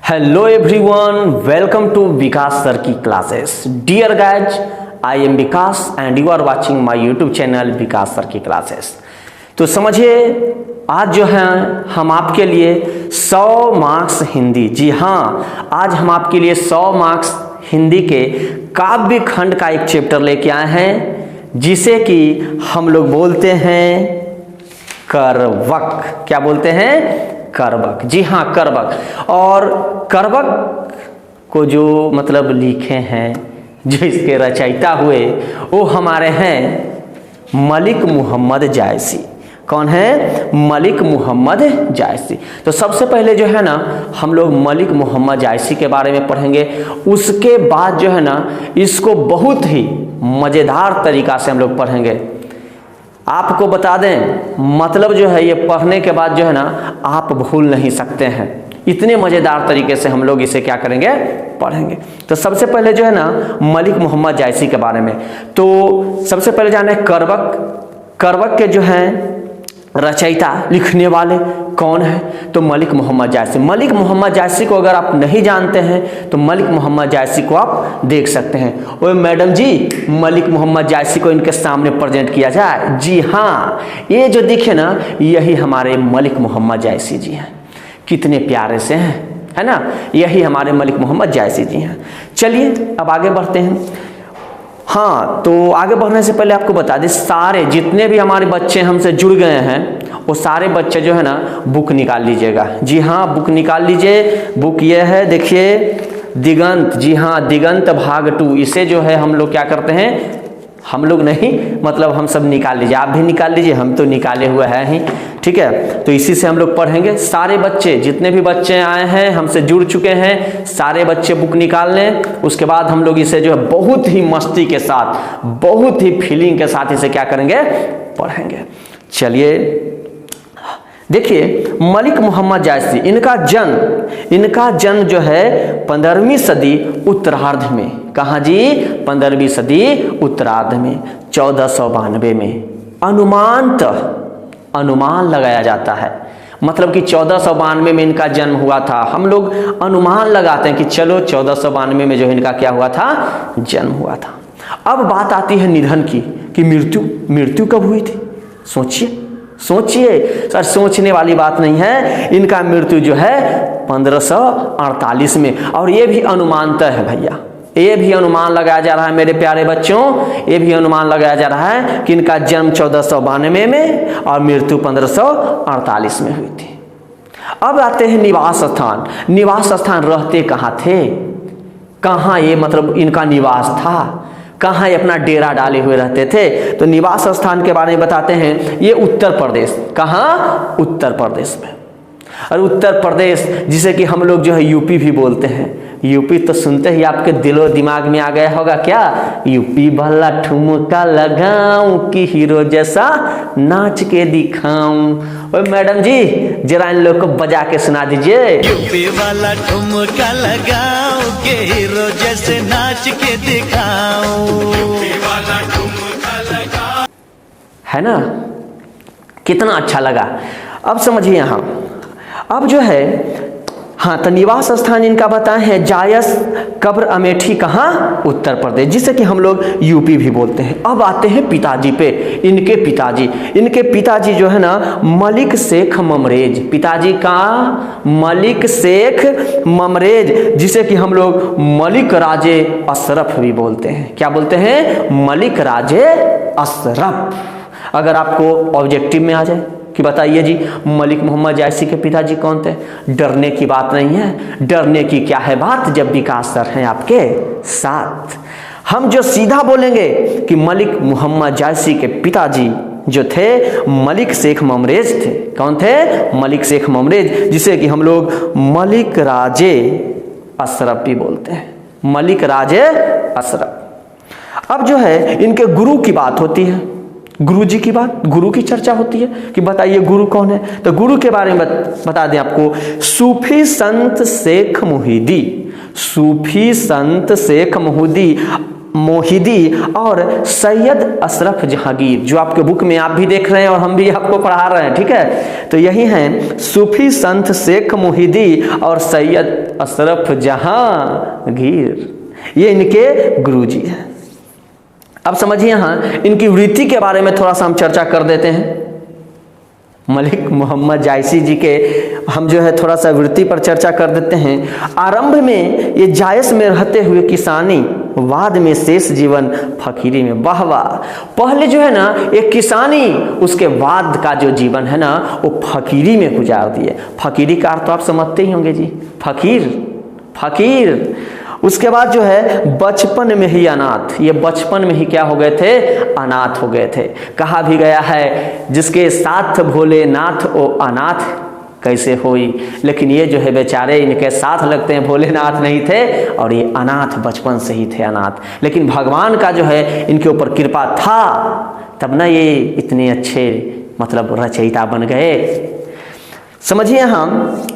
Hello everyone, welcome to Vikas sir की classes. Dear guys, I am Vikas and you are watching my YouTube channel Vikas sir की classes. तो समझिए आज जो है हम आपके लिए 100 मार्क्स हिंदी, जी हाँ आज हम आपके लिए 100 मार्क्स हिंदी के काव्य खंड का एक चैप्टर लेके आए हैं जिसे कि हम लोग बोलते हैं करवक। क्या बोलते हैं? करवक। जी हाँ करवक। और करवक को जो मतलब लिखे हैं, जो इसके रचयिता हुए वो हमारे हैं मलिक मोहम्मद जायसी। कौन है? मलिक मोहम्मद जायसी। तो सबसे पहले जो है ना हम लोग मलिक मोहम्मद जायसी के बारे में पढ़ेंगे। उसके बाद जो है ना इसको बहुत ही मज़ेदार तरीका से हम लोग पढ़ेंगे। आपको बता दें मतलब जो है ये पढ़ने के बाद जो है ना आप भूल नहीं सकते हैं, इतने मज़ेदार तरीके से हम लोग इसे क्या करेंगे, पढ़ेंगे। तो सबसे पहले जो है ना मलिक मोहम्मद जायसी के बारे में, तो सबसे पहले जाने करवक। करवक के जो हैं रचयिता लिखने वाले कौन है? तो मलिक मोहम्मद जायसी। मलिक मोहम्मद जायसी को अगर आप नहीं जानते हैं तो मलिक मोहम्मद जायसी को आप देख सकते हैं। ओए मैडम जी मलिक मोहम्मद जायसी को इनके सामने प्रेजेंट किया जाए। जी हाँ ये जो दिखे ना यही हमारे मलिक मोहम्मद जायसी जी हैं। कितने प्यारे से हैं, है ना? यही हमारे मलिक मोहम्मद जायसी जी हैं। चलिए अब आगे बढ़ते हैं। हाँ तो आगे बढ़ने से पहले आपको बता दें सारे जितने भी हमारे बच्चे हमसे जुड़ गए हैं वो सारे बच्चे जो है ना बुक निकाल लीजिएगा। जी हाँ बुक निकाल लीजिए। बुक ये है देखिए दिगंत। जी हाँ दिगंत भाग 2। इसे जो है हम लोग क्या करते हैं, हम लोग नहीं मतलब हम सब निकाल लीजिए, आप भी निकाल लीजिए, हम तो निकाले हुए हैं ही, ठीक है। तो इसी से हम लोग पढ़ेंगे। सारे बच्चे जितने भी बच्चे आए हैं हमसे जुड़ चुके हैं सारे बच्चे बुक निकाल लें। उसके बाद हम लोग इसे जो है बहुत ही मस्ती के साथ बहुत ही फीलिंग के साथ इसे क्या करेंगे, पढ़ेंगे। चलिए देखिए मलिक मोहम्मद जायसी इनका जन्म जो है 15वीं सदी उत्तरार्ध में। कहाँ जी? 15वीं सदी उत्तरार्ध में 1492 में। अनुमान लगाया जाता है मतलब कि 1492 में इनका जन्म हुआ था। हम लोग अनुमान लगाते हैं कि चलो 1492 में जो इनका क्या हुआ था, जन्म हुआ था। अब बात आती है निधन की कि मृत्यु कब हुई थी। सोचिए सर, सोचने वाली बात नहीं है। इनका मृत्यु जो है 1548 में। और ये भी अनुमानतः है भैया, ये भी अनुमान लगाया जा रहा है मेरे प्यारे बच्चों, ये भी अनुमान लगाया जा रहा है कि इनका जन्म 1492 में और मृत्यु 1548 में हुई थी। अब आते हैं निवास स्थान। निवास स्थान रहते कहाँ थे, कहाँ ये मतलब इनका निवास था, कहाँ ये अपना डेरा डाले हुए रहते थे। तो निवास स्थान के बारे में बताते हैं। ये उत्तर प्रदेश। कहाँ? उत्तर प्रदेश में। और उत्तर प्रदेश जिसे कि हम लोग जो है यूपी भी बोलते हैं। यूपी तो सुनते ही आपके दिलो दिमाग में आ गया होगा क्या, यूपी भला ठुमका लगाऊं कि हीरो जैसा नाच के दिखाऊं। ओए मैडम जी जरा इन लोग को बजा के सुना दीजिए। यूपी वाला ठुमका लगाऊं कि हीरो जैसे नाच के दिखाऊं। यूपी वाला ठुमका लगाऊं, है ना? कितना अच्छा लगा। अब समझिए यहाँ अब जो है हाँ तो निवास स्थान इनका बताए हैं जायस कब्र अमेठी। कहाँ? उत्तर प्रदेश, जिसे कि हम लोग यूपी भी बोलते हैं। अब आते हैं पिताजी पे। इनके पिताजी जो है ना मलिक शेख ममरेज। पिताजी का मलिक शेख ममरेज, जिसे कि हम लोग मलिक राजे अशरफ भी बोलते हैं। क्या बोलते हैं? मलिक राजे अशरफ। अगर आपको ऑब्जेक्टिव में आ जाए कि बताइए जी मलिक मोहम्मद जायसी के पिताजी कौन थे, डरने की बात नहीं है। डरने की क्या है बात जब विकास सर हैं आपके साथ। हम जो सीधा बोलेंगे कि मलिक मोहम्मद जायसी के पिताजी जो थे मलिक शेख ममरेज थे। कौन थे? मलिक शेख ममरेज, जिसे कि हम लोग मलिक राजे अशरफ भी बोलते हैं। मलिक राजे अशरफ। अब जो है इनके गुरु की बात होती है, गुरु जी की बात, गुरु की चर्चा होती है कि बताइए गुरु कौन है। तो गुरु के बारे में बता दें आपको, सूफी संत शेख मुहिदी। सूफी संत शेख मुहिदी मोहिदी और सैयद अशरफ जहांगीर, जो आपके बुक में आप भी देख रहे हैं और हम भी आपको पढ़ा रहे हैं, ठीक है। तो यही हैं सूफी संत शेख मोहिदी और सैयद अशरफ जहांगीर, ये इनके गुरुजी हैं। अब समझिए यहाँ इनकी वृत्ति के बारे में थोड़ा सा हम चर्चा कर देते हैं। मलिक मोहम्मद जायसी जी के हम जो है थोड़ा सा वृत्ति पर चर्चा कर देते हैं। आरंभ में ये जायस में रहते हुए किसानी, बाद में शेष जीवन फकीरी में। वाह वाह, पहले जो है ना एक किसानी, उसके बाद का जो जीवन है ना वो फकीरी में गुजार दिए। फकीरी का अर्थ तो आप समझते ही होंगे जी, फकीर, फकीर। उसके बाद जो है बचपन में ही अनाथ, ये बचपन में ही क्या हो गए थे, अनाथ हो गए थे। कहा भी गया है जिसके साथ भोलेनाथ ओ अनाथ कैसे होई, लेकिन ये जो है बेचारे इनके साथ लगते हैं भोलेनाथ नहीं थे और ये अनाथ बचपन से ही थे, अनाथ। लेकिन भगवान का जो है इनके ऊपर कृपा था, तब ना ये इतने अच्छे मतलब रचयिता बन गए। समझिए हम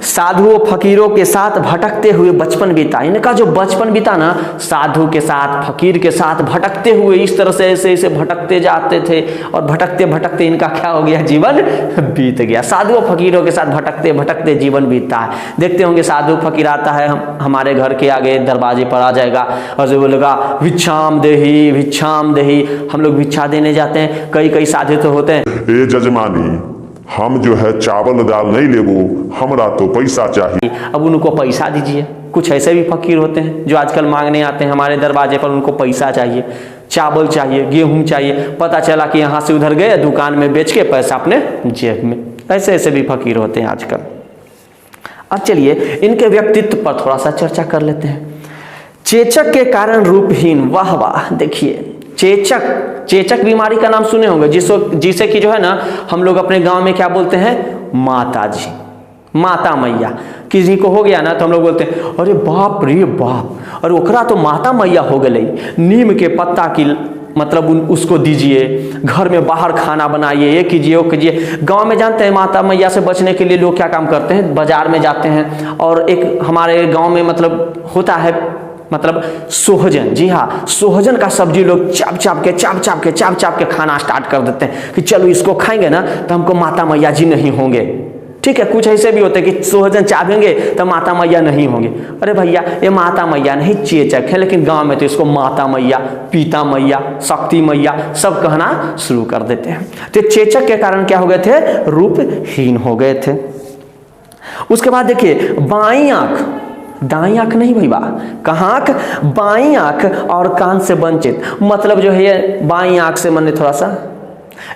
साधुओं फकीरों के साथ भटकते हुए बचपन बीता। इनका जो बचपन बीता ना साधु के साथ, फकीर के साथ भटकते हुए, इस तरह से ऐसे ऐसे भटकते जाते थे और भटकते भटकते इनका क्या हो गया, जीवन बीत गया। साधुओं फकीरों के साथ भटकते भटकते जीवन बीतता है। देखते होंगे साधु फकीर आता है हमारे घर के आगे दरवाजे पर आ जाएगा और जो बोलेगा भिक्षाम देही, भिक्षाम देही। हम लोग भिक्षा देने जाते हैं, कई कई साधु तो होते हैं, ए जजमानी हम जो है चावल दाल नहीं लेबो, हमरा तो पैसा चाहिए। अब उनको पैसा दीजिए। कुछ ऐसे भी फकीर होते हैं जो आजकल मांगने आते हैं हमारे दरवाजे पर, उनको पैसा चाहिए, चावल चाहिए, गेहूं चाहिए। पता चला कि यहाँ से उधर गए, दुकान में बेच के पैसा अपने जेब में। ऐसे ऐसे भी फकीर होते हैं आजकल। अब चलिए इनके व्यक्तित्व पर थोड़ा सा चर्चा कर लेते हैं। चेचक के कारण रूपहीन, वाह वाह। देखिए चेचक, चेचक बीमारी का नाम सुने होंगे, जिसे कि जो है ना हम लोग अपने गांव में क्या बोलते हैं, माता जी, माता मैया। किसी को हो गया ना तो हम लोग बोलते हैं अरे बाप रे बाप, और ओकरा तो माता मैया हो गई। नीम के पत्ता की मतलब उसको दीजिए, घर में बाहर खाना बनाइए, ये कीजिए वो कीजिए। गांव में जानते हैं माता मैया से बचने के लिए लोग क्या काम करते हैं, बाजार में जाते हैं और एक हमारे गाँव में मतलब होता है मतलब सोहजन, जी हाँ, सोहजन का सब्जी लोग चाप चाप के खाना स्टार्ट कर देते हैं कि चलो इसको खाएंगे ना तो हमको माता मैया जी नहीं होंगे। ठीक है, कुछ ऐसे भी होते हैं कि सोहजन चापेंगे तो माता मैया नहीं होंगे। अरे भैया ये माता मैया नहीं, चेचक है, लेकिन गांव में तो इसको माता मैया, पिता मैया, शक्ति मैया सब कहना शुरू कर देते हैं। तो चेचक के कारण क्या हो गए थे, रूपहीन हो गए थे। उसके बाद देखिए बाईं आंख, दाईं आंख नहीं भैया, कहाँ आंख, बाईं आंख और कान से वंचित। मतलब जो है ये बाईं आंख से मैंने थोड़ा सा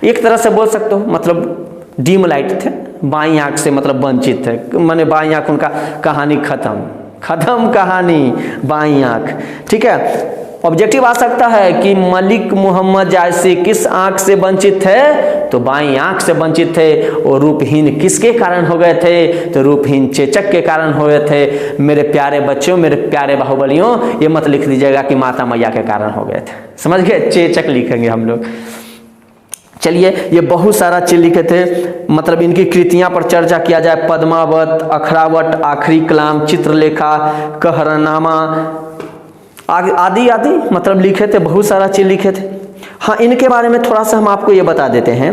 एक तरह से बोल सकते हो मतलब डीम लाइट थे, बाईं आंख से मतलब वंचित थे, मैंने बाईं आंख उनका कहानी खत्म कहानी बाईं आंख। ठीक है, ऑब्जेक्टिव आ सकता है कि मलिक मोहम्मद जायसी किस आंख से वंचित थे, तो बाईं आंख से वंचित थे। और रूपहीन किसके कारण हो गए थे, तो रूपहीन चेचक के कारण हो गए थे। मेरे प्यारे बच्चों, मेरे प्यारे बाहुबलियों, ये मत लिख दीजिएगा कि माता मैया के कारण हो गए थे, समझ गए, चेचक लिखेंगे हम लोग। चलिए ये बहुत सारा चीज लिखे थे, मतलब इनकी कृतियां पर चर्चा किया जाए, पद्मावत, अखरावट, आखिरी कलाम, चित्रलेखा, कहरनामा आदि आदि मतलब लिखे थे, बहुत सारा चीज लिखे थे। हाँ, इनके बारे में थोड़ा सा हम आपको ये बता देते हैं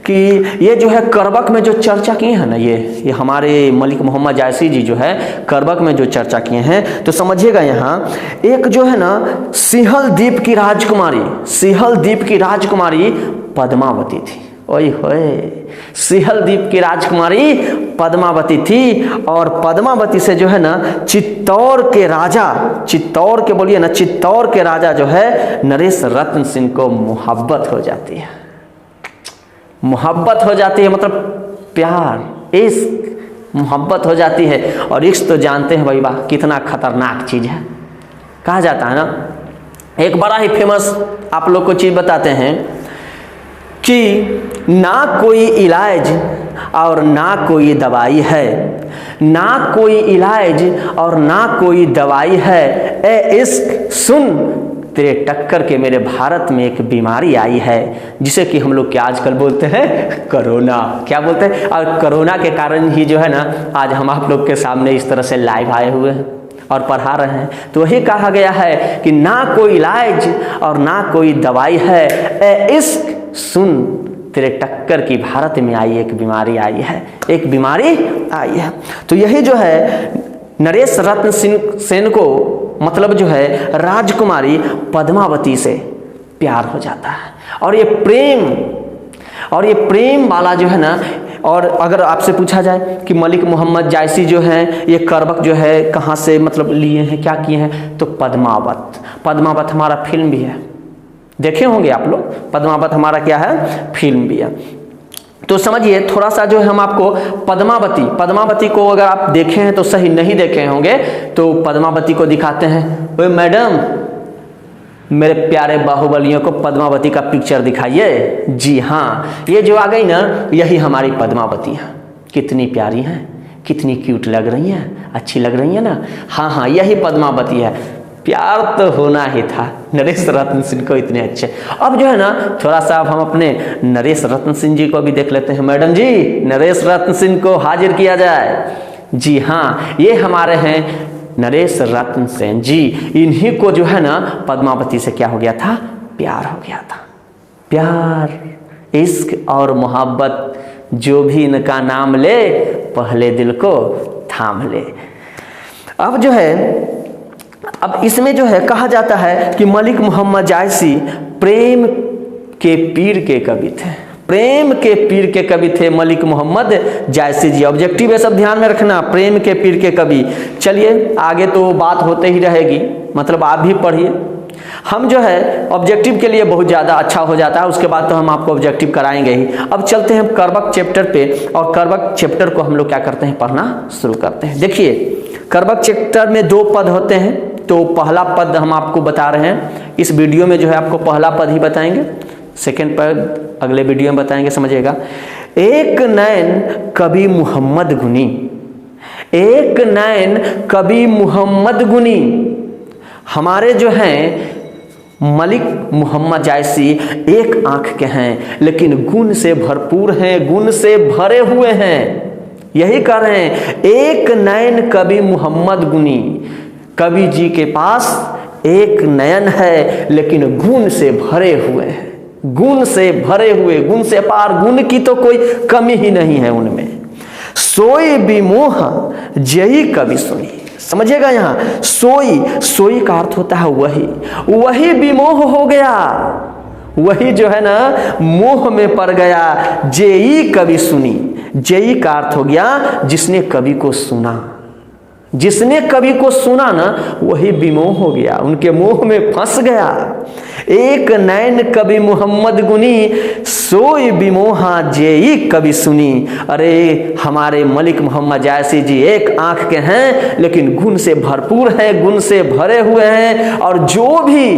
कि ये जो है करबक में जो चर्चा किए हैं ना, ये हमारे मलिक मोहम्मद जायसी जी जो है करबक में जो चर्चा किए हैं, तो समझिएगा यहाँ एक जो है ना सिंहल द्वीप की राजकुमारी, सिंहल द्वीप की राजकुमारी पद्मावती थी। ओए होए, सिंहल द्वीप की राजकुमारी पद्मावती थी। और पद्मावती से जो है ना चित्तौड़ के राजा, चित्तौड़ के बोलिए ना, चित्तौड़ के राजा जो है नरेश रत्न सिंह को मोहब्बत हो जाती है, मोहब्बत हो जाती है, मतलब प्यार, इश्क, मोहब्बत हो जाती है। और इश्क तो जानते हैं भाई वाह कितना खतरनाक चीज है, कहा जाता है ना। एक बड़ा ही फेमस आप लोग को चीज बताते हैं कि ना कोई इलाज और ना कोई दवाई है, ना कोई इलाज और ना कोई दवाई है, ए इश्क सुन तेरे टक्कर के मेरे भारत में एक बीमारी आई है, जिसे कि हम लोग क्या आजकल बोलते हैं, कोरोना। क्या बोलते हैं, और कोरोना के कारण ही जो है ना आज हम आप लोग के सामने इस तरह से लाइव आए हुए हैं। और पढ़ा रहे हैं। तो वही कहा गया है कि ना कोई इलाज और ना कोई दवाई है, ए इश्क सुन तेरे टक्कर की भारत में आई एक बीमारी आई है, एक बीमारी आई है। तो यही जो है नरेश रत्न सेन को मतलब जो है राजकुमारी पद्मावती से प्यार हो जाता है। और ये प्रेम वाला जो है ना, और अगर आपसे पूछा जाए कि मलिक मोहम्मद जायसी जो हैं ये करबक जो है कहाँ से मतलब लिए हैं, क्या किए हैं, तो पद्मावत हमारा फिल्म भी है, देखे होंगे आप लोग। पद्मावत हमारा क्या है, फिल्म भी है। तो समझिए थोड़ा सा जो है हम आपको पद्मावती को अगर आप देखे हैं तो सही, नहीं देखे होंगे तो पद्मावती को दिखाते हैं। ओए मैडम, मेरे प्यारे बाहुबलियों को पद्मावती का पिक्चर दिखाइए। जी हाँ, ये जो आ गई ना, यही हमारी पद्मावती है। कितनी प्यारी हैं, कितनी क्यूट लग रही हैं, अच्छी लग रही हैं ना। हाँ, यही पद्मावती है। प्यार तो होना ही था नरेश रत्न सिंह को, इतने अच्छे। अब जो है ना थोड़ा सा अब हम अपने नरेश रत्न सिंह जी को भी देख लेते हैं। मैडम जी, नरेश रत्न सिंह को हाजिर किया जाए। जी हाँ, ये हमारे हैं नरेश रत्न सेन जी। इन्हीं को जो है ना पद्मावती से क्या हो गया था, प्यार हो गया था। प्यार, इश्क और मोहब्बत, जो भी इनका नाम ले पहले दिल को थाम ले। अब जो है, अब इसमें जो है कहा जाता है कि मलिक मोहम्मद जायसी प्रेम के पीर के कवि थे। प्रेम के पीर के कवि थे मलिक मोहम्मद जायसी जी। ऑब्जेक्टिव है, सब ध्यान में रखना, प्रेम के पीर के कवि। चलिए आगे तो बात होते ही रहेगी, मतलब आप भी पढ़िए। हम जो है ऑब्जेक्टिव के लिए बहुत ज़्यादा अच्छा हो जाता है, उसके बाद तो हम आपको ऑब्जेक्टिव कराएंगे ही। अब चलते हैं करबक चैप्टर पे, और करबक चैप्टर को हम लोग क्या करते हैं, पढ़ना शुरू करते हैं। देखिए करबक चैप्टर में 2 पद होते हैं, तो पहला पद हम आपको बता रहे हैं इस वीडियो में, जो है आपको पहला पद ही बताएंगे, सेकंड पद अगले वीडियो में बताएंगे, समझिएगा। एक नैन कवि मोहम्मद गुनी, एक नैन कवि मोहम्मद गुनी। हमारे जो हैं मलिक मोहम्मद जायसी एक आंख के हैं, लेकिन गुण से भरपूर हैं, गुण से भरे हुए हैं। यही कह रहे हैं, एक नैन कवि मोहम्मद गुनी। कवि जी के पास एक नयन है, लेकिन गुण से भरे हुए हैं, गुण से भरे हुए, गुण से अपार, गुण की तो कोई कमी ही नहीं है उनमें। सोई विमोह जयी कवि सुनी। समझिएगा, यहाँ सोई का अर्थ होता है वही विमोह हो गया, वही जो है ना मोह में पड़ गया। जेई कवि सुनी, जेई का अर्थ हो गया जिसने कवि को सुना, जिसने कवि को सुना ना वही विमोह हो गया, उनके मोह में फंस गया। एक नैन कवि मोहम्मद गुनी, सोई विमोहा जेई कवि सुनी। अरे हमारे मलिक मोहम्मद जायसी जी एक आंख के हैं, लेकिन गुण से भरपूर हैं, गुण से भरे हुए हैं, और जो भी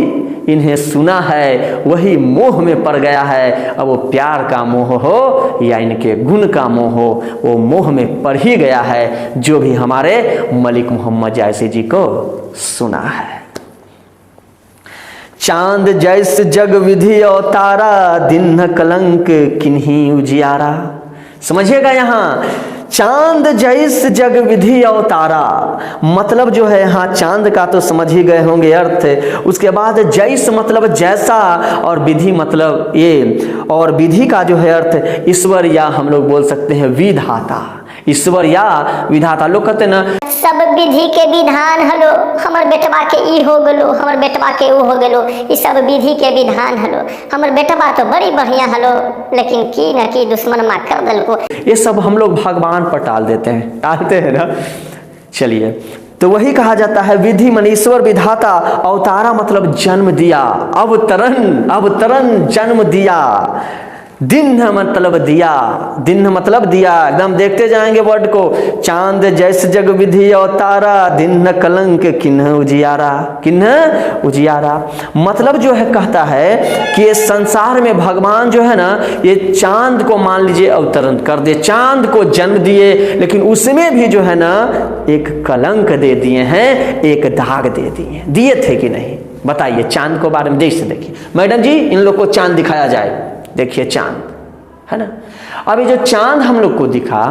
इन्हें सुना है वही मोह में पड़ गया है। अब वो प्यार का मोह हो या इनके गुण का मोह हो, वो मोह में पड़ ही गया है, जो भी हमारे मलिक मोहम्मद जायसी जी को सुना है। चांद जैस जग विधि अवतारा, दिन न कलंक किन्हीं उजियारा। समझिएगा, यहाँ चांद जैस जग विधि अवतारा, मतलब जो है यहाँ चांद का तो समझ ही गए होंगे अर्थ। उसके बाद जैस मतलब जैसा, और विधि मतलब ये, और विधि का जो है अर्थ ईश्वर, या हम लोग बोल सकते हैं विधाता। ईश्वर या विधाता। लोग कहते ना सब विधि के विधान हलो, हमर बेटवा के ई हो गलो, हमर बेटवा के वो हो गलो, ये सब विधि के विधान हलो। हमर बेटवा तो बड़ी बढ़िया हलो, लेकिन की न की दुश्मन मार कर दल को। ये सब हम लोग भगवान पर टाल देते हैं, टालते हैं ना। चलिए, तो वही कहा जाता है विधि मन ईश्वर विधाता, अवतारा मतलब जन्म दिया, अवतरण जन्म दिया। दिन मतलब दिया, दिन मतलब दिया, एकदम देखते जाएंगे वर्ड को। चांद जैसे जग विधि अवतारा, दिन न कलंक किन्ह उजियारा, किन्ह उजियारा। मतलब जो है कहता है कि ये संसार में भगवान जो है ना, ये चांद को मान लीजिए अवतरण कर दे, चांद को जन्म दिए, लेकिन उसमें भी जो है ना एक कलंक दे दिए हैं, एक दाग दे दिए थे कि नहीं, बताइए। चांद को बारे में जैसे देखिए, मैडम जी इन लोग को चांद दिखाया जाए, देखिए चांद है ना। अब ये जो चांद हम लोग को दिखा,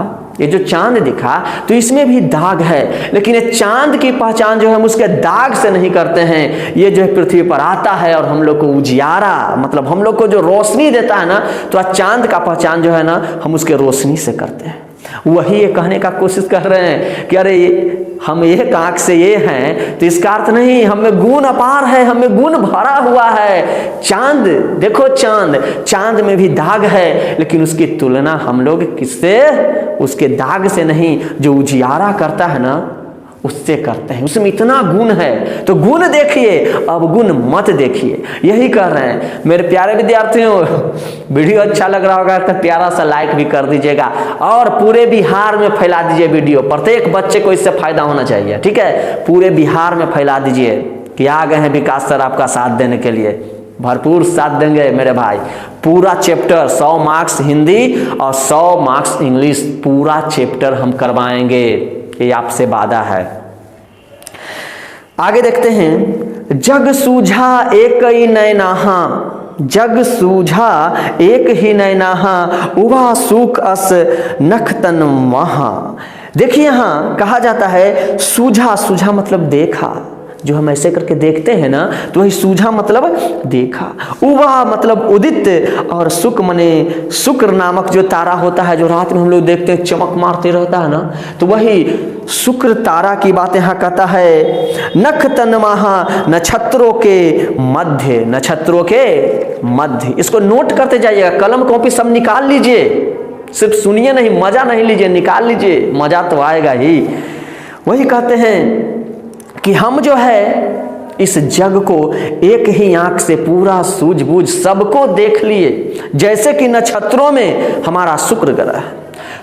ये जो चांद दिखा तो इसमें भी दाग है, लेकिन ये चांद की पहचान जो है हम उसके दाग से नहीं करते हैं। ये जो है पृथ्वी पर आता है और हम लोग को उजियारा, मतलब हम लोग को जो रोशनी देता है ना, तो चांद का पहचान जो है ना हम उसके रोशनी से करते हैं। वही ये कहने का कोशिश कर रहे हैं कि अरे हम एक आंख से ये हैं, तो इसका अर्थ नहीं, हमें गुण अपार है, हमें गुण भरा हुआ है। चांद देखो, चांद में भी दाग है, लेकिन उसकी तुलना हम लोग किससे, उसके दाग से नहीं, जो उजियारा करता है ना उससे करते हैं। उसमें इतना गुण है, तो गुण देखिए, अब गुण मत देखिए। यही कर रहे हैं मेरे प्यारे विद्यार्थियों। वीडियो अच्छा लग रहा होगा तो प्यारा सा लाइक भी कर दीजिएगा और पूरे बिहार में फैला दीजिए वीडियो। प्रत्येक बच्चे को इससे फायदा होना चाहिए, ठीक है। पूरे बिहार में फैला दीजिए कि आ गए हैं विकास सर आपका साथ देने के लिए। भरपूर साथ देंगे मेरे भाई। पूरा चैप्टर 100 मार्क्स हिंदी और 100 मार्क्स इंग्लिश, पूरा चैप्टर हम करवाएंगे, ये आपसे वादा है। आगे देखते हैं, जग सूझा एक ही नैनाहा, जग सूझा एक ही नैनाहा, उवा सूख अस नख तन महा। देखिए यहाँ कहा जाता है सूझा, सूझा मतलब देखा, जो हम ऐसे करके देखते हैं ना, तो वही सूझा मतलब देखा। उवा मतलब उदित, और शुक्र मने शुक्र नामक जो तारा होता है, जो रात में हम लोग देखते हैं चमक मारते रहता है ना, तो वही शुक्र तारा की बात यहाँ कहता है। नख तन महा, नक्षत्रों के मध्य, नक्षत्रों के मध्य। इसको नोट करते जाइएगा, कलम कॉपी सब निकाल लीजिए, सिर्फ सुनिए नहीं, मजा नहीं लीजिए, निकाल लीजिए, मजा तो आएगा ही। वही कहते हैं कि हम जो है इस जग को एक ही आंख से पूरा सूझबूझ सबको देख लिए। जैसे कि नक्षत्रों में हमारा शुक्र ग्रह,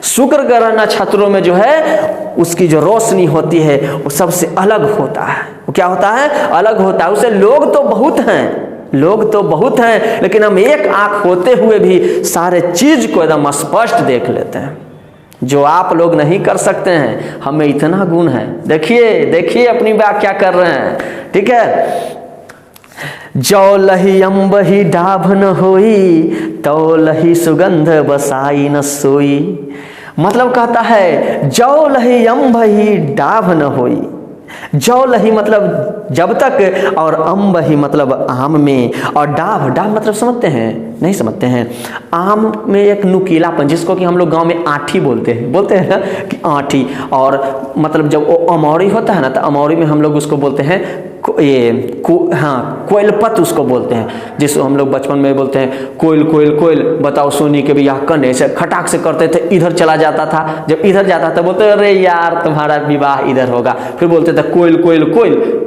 शुक्र ग्रह नक्षत्रों में जो है उसकी जो रोशनी होती है वो सबसे अलग होता है। वो क्या होता है, अलग होता है। उसे लोग तो बहुत हैं, लोग तो बहुत हैं, लेकिन हम एक आंख होते हुए भी सारे चीज को एकदम स्पष्ट देख लेते हैं, जो आप लोग नहीं कर सकते हैं। हमें इतना गुण है। देखिए देखिए अपनी व्याख्या कर रहे हैं, ठीक है। जो लही अम्बही डाभ न होई, तो लही सुगंध बसाई न सोई। मतलब कहता है जो लही अम्बही डाभ न होई, जौ लही मतलब जब तक, और अम्ब ही मतलब आम में, और डाभ, डाभ मतलब समझते हैं, नहीं समझते हैं। आम में एक नुकीलापन, जिसको कि हम लोग गांव में आठी बोलते हैं ना कि आठी, और मतलब जब वो अमौरी होता है ना, तो अमौरी में हम लोग उसको बोलते हैं कोयलपत उसको बोलते हैं, जिसको हम लोग बचपन में बोलते हैं कोयल कोयल कोयल, बताओ सोनी के भी कन, ऐसे खटाक से करते थे, इधर चला जाता था, जब इधर जाता था बोलते अरे यार तुम्हारा विवाह इधर होगा, फिर बोलते थे कोयल कोयल कोयल,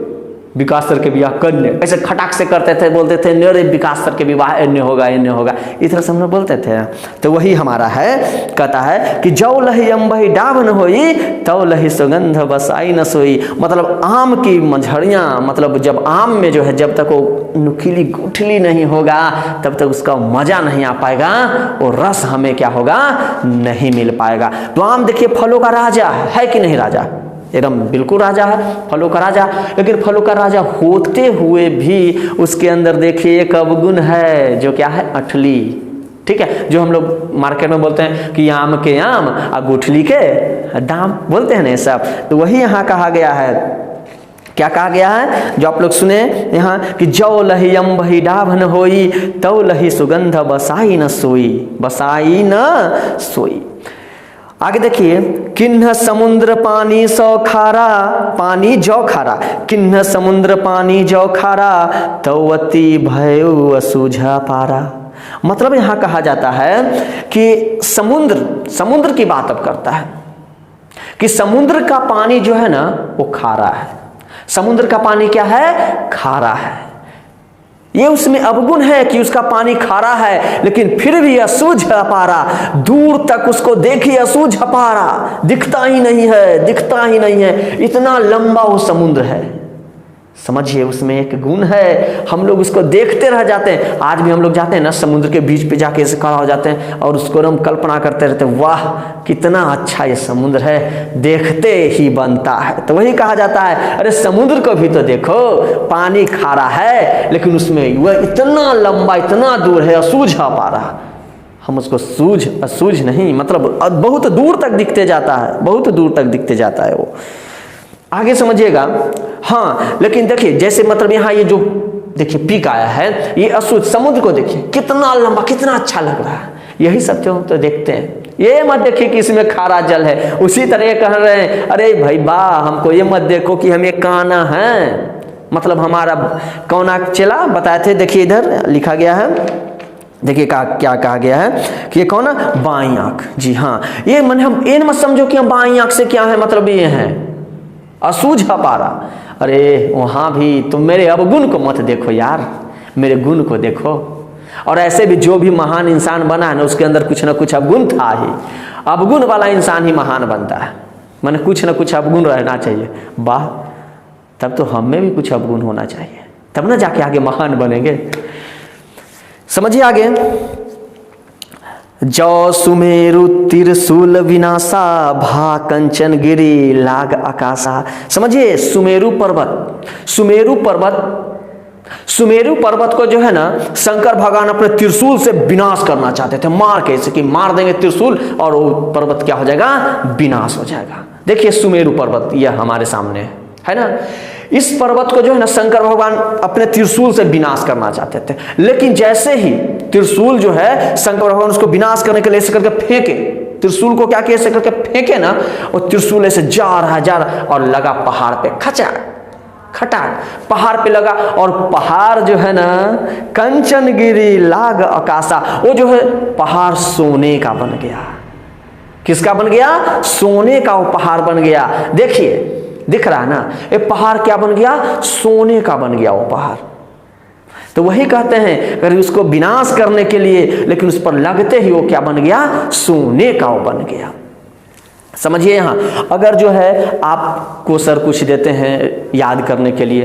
विकास सर के विवाह कन्या, ऐसे खटाक से करते थे, बोलते थे अरे विकास सर के विवाह इन्ने होगा इन्ने होगा, इस तरह से हम लोग बोलते थे। तो वही हमारा है, कहता है कि जौ लही अम्बही डाभ न होई, तौ लही सुगंध बसाई न सोई। मतलब आम की मंझड़ियाँ, मतलब जब आम में जो है जब तक वो नुकीली गुठली नहीं होगा तब तक उसका मजा नहीं आ पाएगा, वो रस हमें क्या होगा, नहीं मिल पाएगा। तो आम देखिए फलों का राजा है कि नहीं, राजा एकदम बिल्कुल राजा है, फलों का राजा। लेकिन फलों का राजा होते हुए भी उसके अंदर देखिए एक अवगुण है, जो क्या है, अठली, ठीक है, जो हम लोग मार्केट में बोलते हैं कि आम के आम और गुठली के दाम बोलते हैं ना सब। तो वही यहाँ कहा गया है, क्या कहा गया है, जो आप लोग सुने यहाँ कि जौ लही अम्बही डाभ न होई, तौ लही सुगंध बसाई न सोई, बसाई न सोई। आगे देखिए, किन्ह समुद्र पानी सौ खारा, पानी जौ खारा, किन्ह समुद्र पानी जौ खारा, तवती भयउ असूझा पारा। मतलब यहाँ कहा जाता है कि समुद्र की बात अब करता है कि समुद्र का पानी जो है ना वो खारा है। समुद्र का पानी क्या है, खारा है। ये उसमें अवगुण है कि उसका पानी खारा है, लेकिन फिर भी असूझ अपारा, दूर तक उसको देखिए असूझ अपारा, दिखता ही नहीं है, दिखता ही नहीं है, इतना लंबा वो समुद्र है। समझिए उसमें एक गुण है, हम लोग उसको देखते रह जाते हैं। आज भी हम लोग जाते हैं ना समुद्र के बीच पे जाके ऐसे खड़ा हो जाते हैं और उसको हम कल्पना करते रहते हैं, वाह कितना अच्छा ये समुद्र है, देखते ही बनता है। तो वही कहा जाता है, अरे समुद्र को भी तो देखो, पानी खारा है लेकिन उसमें वह इतना लंबा, इतना दूर है, असूझ अपारा। हम उसको सूझ नहीं, मतलब बहुत दूर तक दिखते जाता है, बहुत दूर तक दिखते जाता है वो। आगे समझिएगा। हाँ, लेकिन देखिए जैसे मतलब यहाँ ये जो देखिए पीक आया है, ये अशुद्ध समुद्र को देखिए कितना लंबा, कितना अच्छा लग रहा है। यही सब जो हम तो देखते हैं, ये मत देखिए कि इसमें खारा जल है। उसी तरह कह रहे हैं, अरे भाई वाह, हमको ये मत देखो कि हमें काना है, मतलब हमारा कौना चला बताए थे। देखिए इधर लिखा गया है, देखिए क्या कहा गया है कि ये कौन है, बाईं आंख। जी हाँ, ये मन हम ये मत समझो कि हम बाईं आंख से क्या है, मतलब ये है असूझ पारा। अरे वहाँ भी तुम मेरे अवगुण को मत देखो यार, मेरे गुण को देखो। और ऐसे भी जो भी महान इंसान बना है ना, उसके अंदर कुछ ना कुछ अवगुण था ही। अवगुण वाला इंसान ही महान बनता है, माने कुछ ना कुछ अवगुण रहना चाहिए। वाह, तब तो हम में भी कुछ अवगुण होना चाहिए, तब ना जाके आगे महान बनेंगे। समझिए आगे, जौ सुमेरु त्रिशूल विनाशा, भा कंचन गिरी लाग आकाशा। समझिए सुमेरु पर्वत, सुमेरु पर्वत को जो है ना शंकर भगवान अपने त्रिशूल से विनाश करना चाहते थे, मार के, ऐसे कि मार देंगे त्रिशूल और वो पर्वत क्या हो जाएगा, विनाश हो जाएगा। देखिए सुमेरु पर्वत यह हमारे सामने है ना, इस पर्वत को जो है ना शंकर भगवान अपने त्रिशूल से विनाश करना चाहते थे। लेकिन जैसे ही त्रिशूल जो है शंकर भगवान उसको विनाश करने के लिए ऐसे करके फेंके, त्रिशूल को क्या किया, ऐसे करके फेंके ना, और त्रिशूल ऐसे जा रहा और लगा पहाड़ पे, खटाक पहाड़ पे लगा। और पहाड़ जो है ना कंचन गिरी लाग आकाशा, वो जो है पहाड़ सोने का बन गया। किसका बन गया, सोने का वो पहाड़ बन गया। देखिए दिख रहा है ना, ये पहाड़ क्या बन गया, सोने का बन गया वो पहाड़। तो वही कहते हैं, अगर उसको विनाश करने के लिए, लेकिन उस पर लगते ही वो क्या बन गया, सोने का वो बन गया। समझिए यहाँ, अगर जो है आपको सर कुछ देते हैं याद करने के लिए,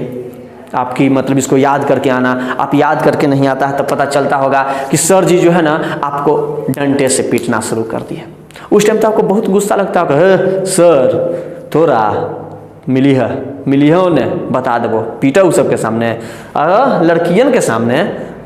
आपकी मतलब इसको याद करके आना, आप याद करके नहीं आता है, तब पता चलता होगा कि सर जी जो है ना आपको डंडे से पीटना शुरू कर दिया। उस टाइम तो आपको बहुत गुस्सा लगता होगा, सर थोड़ा मिली है उन्हें बता देबो, पीटा उ सबके सामने, लड़कियन के सामने,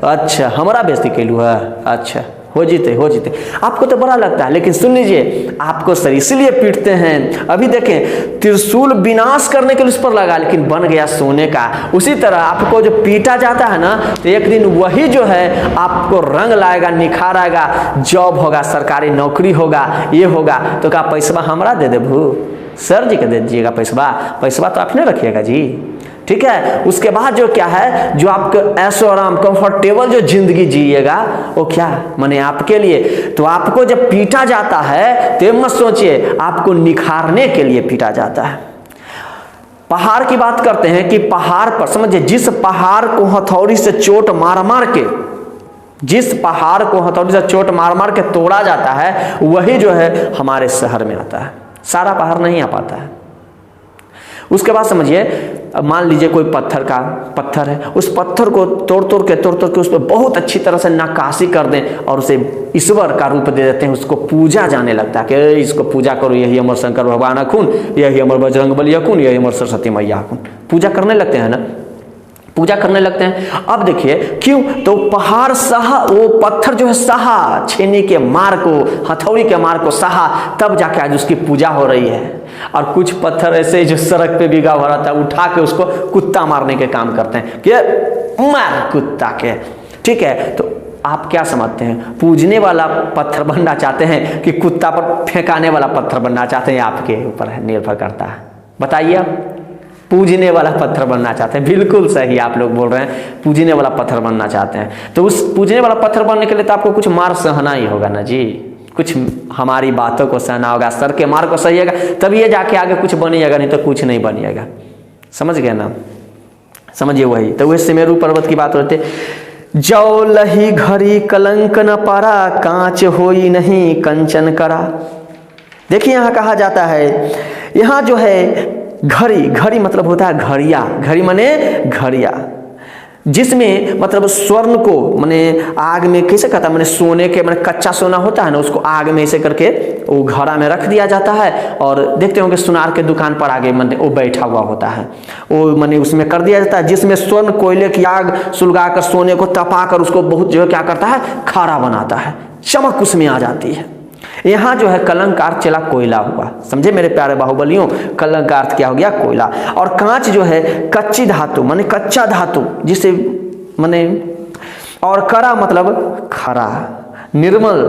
अच्छा हमारा बेइज्जती कैलू है, अच्छा हो जीते आपको तो बड़ा लगता है। लेकिन सुन लीजिए, आपको सर इसलिए पीटते हैं। अभी देखें, त्रिशूल विनाश करने के लिए उस पर लगा, लेकिन बन गया सोने का। उसी तरह आपको जो पीटा जाता है ना, तो एक दिन वही जो है आपको रंग लाएगा, निखार आएगा, जॉब होगा, सरकारी नौकरी होगा, ये होगा। तो क्या पैसा हमरा दे देबू, सर जी के दे दीजिएगा पैसा तो आपने रखिएगा जी, ठीक है। उसके बाद जो क्या है, जो आपको ऐशो आराम कंफर्टेबल जो जिंदगी जिएगा, वो क्या माने आपके लिए। तो आपको जब पीटा जाता है तो मत सोचिए, आपको निखारने के लिए पीटा जाता है। पहाड़ की बात करते हैं कि पहाड़ पर समझिए, जिस पहाड़ को हथौड़ी से चोट मार मार के, जिस पहाड़ को हथौड़ी से चोट मार मार के तोड़ा जाता है, वही जो है हमारे शहर में आता है। सारा पहाड़ नहीं आ पाता है। उसके बाद समझिए, अब मान लीजिए कोई पत्थर है, उस पत्थर को तोड़ के उस पर बहुत अच्छी तरह से नक्काशी कर दें और उसे ईश्वर का रूप दे देते हैं, उसको पूजा जाने लगता है कि इसको पूजा करो, यही अमर शंकर भगवान अखुन, यही अमर बजरंग बली अखुन, यही अमर सरस्वती मैया अखुन। पूजा करने लगते हैं ना, पूजा करने लगते हैं। अब देखिए क्यों, तो पहाड़ सहा, वो पत्थर जो है सहा, छेनी के मार को, हथौड़ी के मार को सहा, तब जाके आज उसकी पूजा हो रही है। और कुछ पत्थर ऐसे जो सड़क पे बिगा हुआ रहता है, उठा के उसको कुत्ता मारने के काम करते हैं कि मार कुत्ता के, ठीक है। तो आप क्या समझते हैं, पूजने वाला पत्थर बनना चाहते हैं कि कुत्ता पर फेंकाने वाला पत्थर बनना चाहते हैं, आपके ऊपर निर्भर करता है। बताइए आप, पूजने वाला पत्थर बनना चाहते हैं, बिल्कुल सही आप लोग बोल रहे हैं, पूजने वाला पत्थर बनना चाहते हैं। तो उस पूजने वाला पत्थर बनने के लिए तो आपको कुछ मार सहना ही होगा ना जी, कुछ हमारी बातों को सहना होगा, सर के मार को सहिएगा, तभी ये जाके आगे कुछ बनिएगा, नहीं तो कुछ नहीं बनिएगा। समझ गए ना, समझिए वही। तो वही सुमेरु पर्वत की बात होती है। जौ लही घड़ी कलंक न पारा, कांच होई नहीं कंचन करा। देखिए यहाँ कहा जाता है, यहाँ जो है घड़ी मतलब होता है घड़िया, घड़ी माने घड़िया, जिसमें मतलब स्वर्ण को माने आग में कैसे कहता है, माने सोने के माने कच्चा सोना होता है ना, उसको आग में ऐसे करके वो घड़ा में रख दिया जाता है। और देखते होंगे सुनार के दुकान पर आगे माने वो बैठा हुआ होता है, वो माने उसमें कर दिया जाता है, जिसमें स्वर्ण कोयले की आग सुलगा कर सोने को तपा कर उसको बहुत जो है क्या करता है, खारा बनाता है। चमक उसमें आ जाती है। यहाँ जो है कलंक का अर्थ चला कोयला हुआ, समझे मेरे प्यारे बाहुबलियों, कलंक का अर्थ क्या हो गया, कोयला। और कांच जो है कच्ची धातु माने कच्चा धातु जिसे माने, और करा मतलब खरा, निर्मल,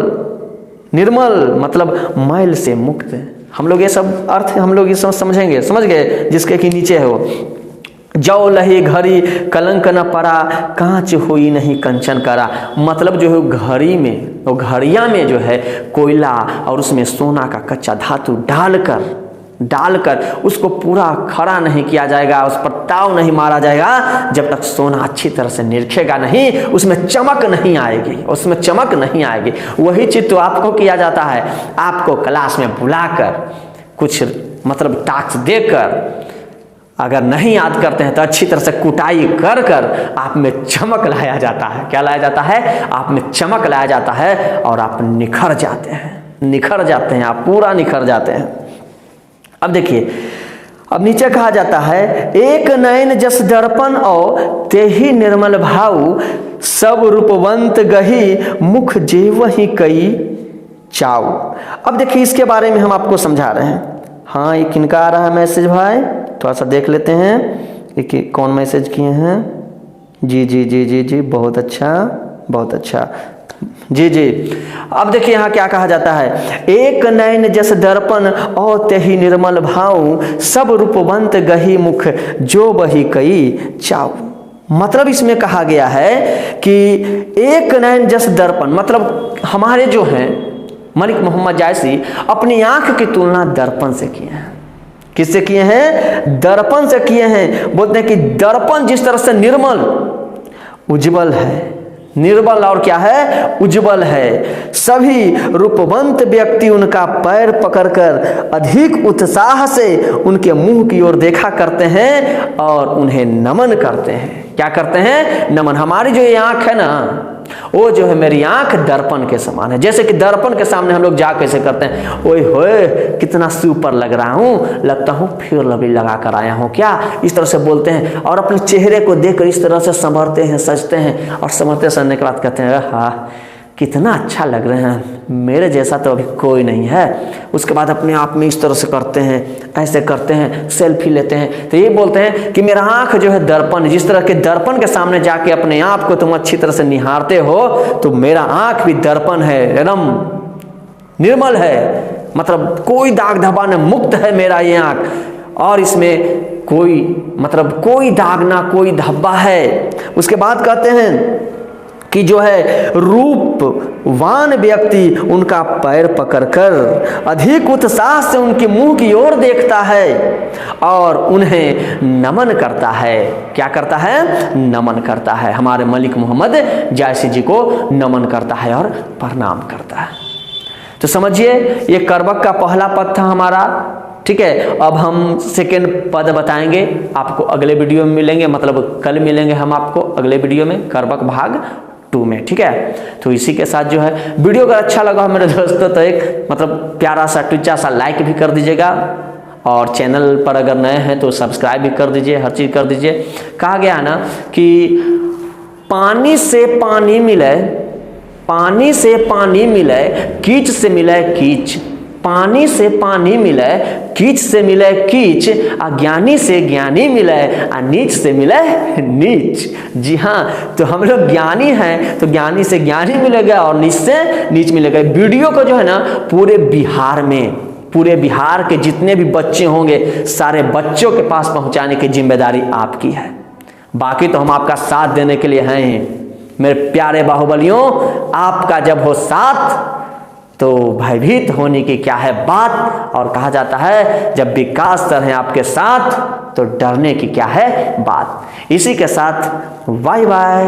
निर्मल मतलब मैल से मुक्त। हम लोग ये सब अर्थ हम लोग ये सब समझेंगे, समझ गए, जिसके कि नीचे है वो, जौ लही घड़ी कलंक न पड़ा, कांच हुई नहीं कंचन करा। मतलब जो है घड़ी में, वो घड़िया में जो है कोयला और उसमें सोना का कच्चा धातु डालकर उसको पूरा खड़ा नहीं किया जाएगा, उस पर ताव नहीं मारा जाएगा जब तक सोना अच्छी तरह से निरखेगा नहीं, उसमें चमक नहीं आएगी, उसमें चमक नहीं आएगी। वही चीज तो आपको किया जाता है, आपको क्लास में बुलाकर कुछ मतलब टास्क देकर अगर नहीं याद करते हैं तो अच्छी तरह से कुटाई कर कर आप में चमक लाया जाता है। क्या लाया जाता है? आप में चमक लाया जाता है और आप निखर जाते हैं, आप पूरा निखर जाते हैं। अब देखिए, अब नीचे कहा जाता है, एक नयन जस दर्पण और तेहि निर्मल भाव, सब रूपवंत गही मुख जेवहि कई चाव। अब देखिए इसके बारे में हम आपको समझा रहे हैं। हाँ, ये किनका आ रहा है मैसेज भाई, थोड़ा सा देख लेते हैं कि कौन मैसेज किए हैं। जी जी जी जी जी, बहुत अच्छा, बहुत अच्छा, जी जी। अब देखिए यहाँ क्या कहा जाता है, एक नयन जस दर्पण और तेहि निर्मल भाव, सब रूपवंत गही मुख जो बही कई चाव। मतलब इसमें कहा गया है कि एक नयन जस दर्पण, मतलब हमारे जो हैं मलिक मोहम्मद जायसी अपनी आंख की तुलना दर्पण से किए हैं। किससे किए हैं? दर्पण से किए हैं। बोलते हैं कि दर्पण जिस तरह से निर्मल उज्जवल है, निर्मल और क्या है? उज्जवल है। सभी रूपवंत व्यक्ति उनका पैर पकड़कर अधिक उत्साह से उनके मुंह की ओर देखा करते हैं और उन्हें नमन करते हैं। क्या करते हैं? नमन। हमारी जो ये आंख है ना, वो जो है मेरी आंख दर्पण के समान है। जैसे कि दर्पण के सामने हम लोग जा कैसे करते हैं, ओए होए कितना सुपर लग रहा हूँ, लगता हूँ फेयर लवली लगा कर आया हूँ क्या, इस तरह से बोलते हैं। और अपने चेहरे को देखकर इस तरह से संवरते हैं, सजते हैं, और संवरते सजने के बाद कहते हैं हाँ कितना अच्छा लग रहे हैं, मेरे जैसा तो अभी कोई नहीं है। उसके बाद अपने आप में इस तरह से करते हैं, ऐसे करते हैं, सेल्फी लेते हैं। तो ये बोलते हैं कि मेरा आंख जो है दर्पण, जिस तरह के दर्पण के सामने जाके अपने आप को तुम अच्छी तरह से निहारते हो, तो मेरा आंख भी दर्पण है, एकदम निर्मल है, मतलब कोई दाग धब्बा न मुक्त है मेरा ये आंख, और इसमें कोई मतलब कोई दाग ना कोई धब्बा है। उसके बाद कहते हैं कि जो है रूपवान व्यक्ति उनका पैर पकड़कर अधिक उत्साह से उनके मुंह की ओर देखता है और उन्हें नमन करता है। क्या करता है? नमन करता है। हमारे मलिक मोहम्मद जायसी जी को नमन करता है और प्रणाम करता है। तो समझिए ये करबक का पहला पद था हमारा, ठीक है। अब हम सेकेंड पद बताएंगे आपको, अगले वीडियो में मिलेंगे, मतलब कल मिलेंगे हम आपको अगले वीडियो में, करबक भाग 2 में, ठीक है। तो इसी के साथ जो है वीडियो अगर अच्छा लगा मेरे दोस्तों तो एक मतलब प्यारा सा टुच्चा सा लाइक भी कर दीजिएगा, और चैनल पर अगर नए हैं तो सब्सक्राइब भी कर दीजिए, हर चीज़ कर दीजिए। कहा गया है ना कि पानी से पानी मिले, पानी से पानी मिले, कीच से मिले कीच, पानी से पानी मिले, कीच से मिले कीच, अज्ञानी से ज्ञानी मिले, नीच से मिले नीच। जी हाँ, तो हम लोग ज्ञानी हैं तो ज्ञानी से ज्ञानी मिलेगा और नीच से नीच मिलेगा। वीडियो को जो है ना पूरे बिहार में, पूरे बिहार के जितने भी बच्चे होंगे सारे बच्चों के पास पहुंचाने की जिम्मेदारी आपकी है। बाकी तो हम आपका साथ देने के लिए हैं ही मेरे प्यारे बाहुबलियों। आपका जब हो साथ तो भयभीत होने की क्या है बात, और कहा जाता है जब विकास सर हैं आपके साथ तो डरने की क्या है बात। इसी के साथ बाय बाय।